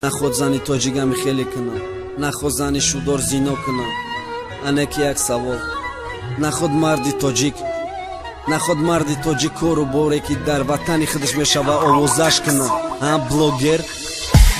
نخود زنی تاجیگمی خیلی کنم، نخود زنی شودار زینا کنم. انکی یک سوال، نخود مردی تاجیک، نخود مردی تاجیک کارو باره که در وطنی خودش میشوه آوازش کنم. بلوگر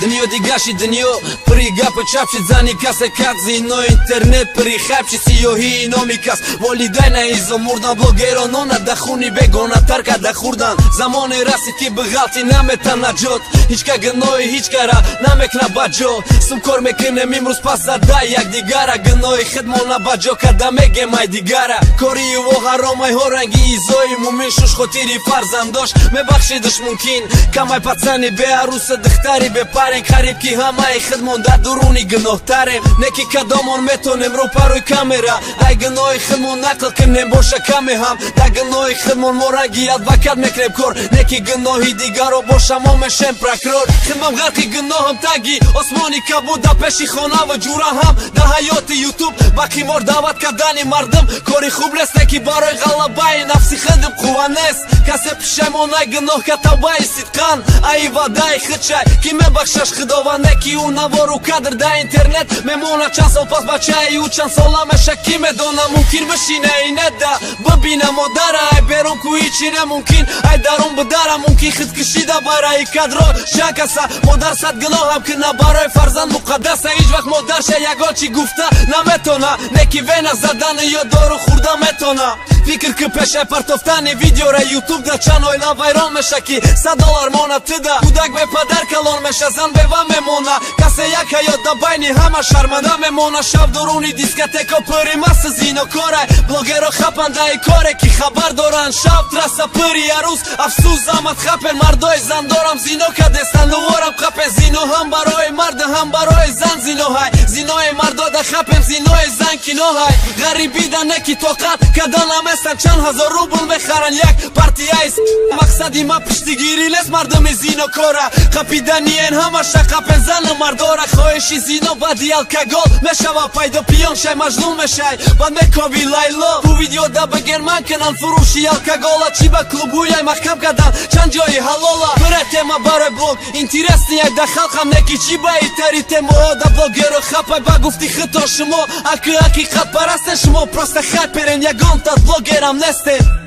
دنیا دیگشی دنیا پری گپ چپشی زنی کس کت زینا اینترنت پری خبشی سیاهی اینا میکس والیدین ایزا مردن بلوگرانان دخونی بگانه ترک دخوردن زمان رسید که بغلطی نمیتن نجات هیچ که گناهی هیچ که را نمیکنه بجا سم کار میکنم امروز پس زده یک دیگره گناهی خدمانه بجا کده میگه مای دیگره کاری و حرامای ها رنگی ایزای مومین شوش خطیری فرزند داشت میبخشیدش ممکن کمای پتسنی به عروس دختری به خریب که همه خدمون در درونی گناه تریم نکی کدامون میتونیم رو پروی کامرا ای گناه خدمون نقل کنیم باشه کمی هم در گناه خدمون مرنگی ادوکت میکنیم کار نکی گناهی دیگر رو باشه ما میشیم پرکرور خدمم غرقی گناه هم تنگی آسمانی که بود در پیشی خانه و جوره هم در حیات یوتیوب باقی مار دعوت کردنی مردم کاری خوب نیست نکی برای غلبه نفسی خدم خوبه نیست کسی پشیمانه گناه که توبه صدقان ای وعده خدشه کی میبخشش خداونده کی اون نوارو کدر در اینترنت میمونه چند سال پس بچه ای او چند سال همشه کی میدونه ممکن بشینه اینه ده ببینه مادره ای بیرون که هیچی نممکن ای درون بدره ممکن خود کشیده برای کدرا شکسته مادر صد گناه هم کنه برای فرزند مقدسه هیچ وقت مادرشه یگان چی گفته نمیتونه نکی وینه زدن یا دارو خورده میتونه فکر که پیشه پرتافتن ویدیو را یوتیوب در چند آیلا ویران میشه که $100 مانه تده کودک به پدر کلان میشه زن به و میمونه کسی یک حیات در بینی همه شرمنده میمونه شب درونی دیسکتیکا پری مست زینا کاره بلوگرها خپنده ای کاره که خبر دارن شب ترسه پری عروس افسوس زحمت خپن مردای زن دارم زینا که دستن لوارم خپن زینا هم برای مرد هم برای زن زینا های زینای مردا در خپن زینای زن کینا های غریبی در نکی توقت کدن همستن چند هزار روبل میخرن یک پارتی ایس مقصدی ما پشتگیری لیست مردم زینا کاره خپیدنی این همه شقپ زن مرداره خواهشی زینا بدی الکگل میشوه پیدا پیان شای مجنون میشه بعد میکاوی لیلا تو ویدیو دا بگیر من کنن فروشی الکگل چی با کلوبوی محکم کردن چند جایی حلالا بره تیما برای بلوگ اینترستی یک در خلقم نکی چی با ایتری تیما دا بلوگر خپای با گفتی خطا شما اکی حقیقت پرست شما پرست خط پرین یگان تا بلوگرم نسته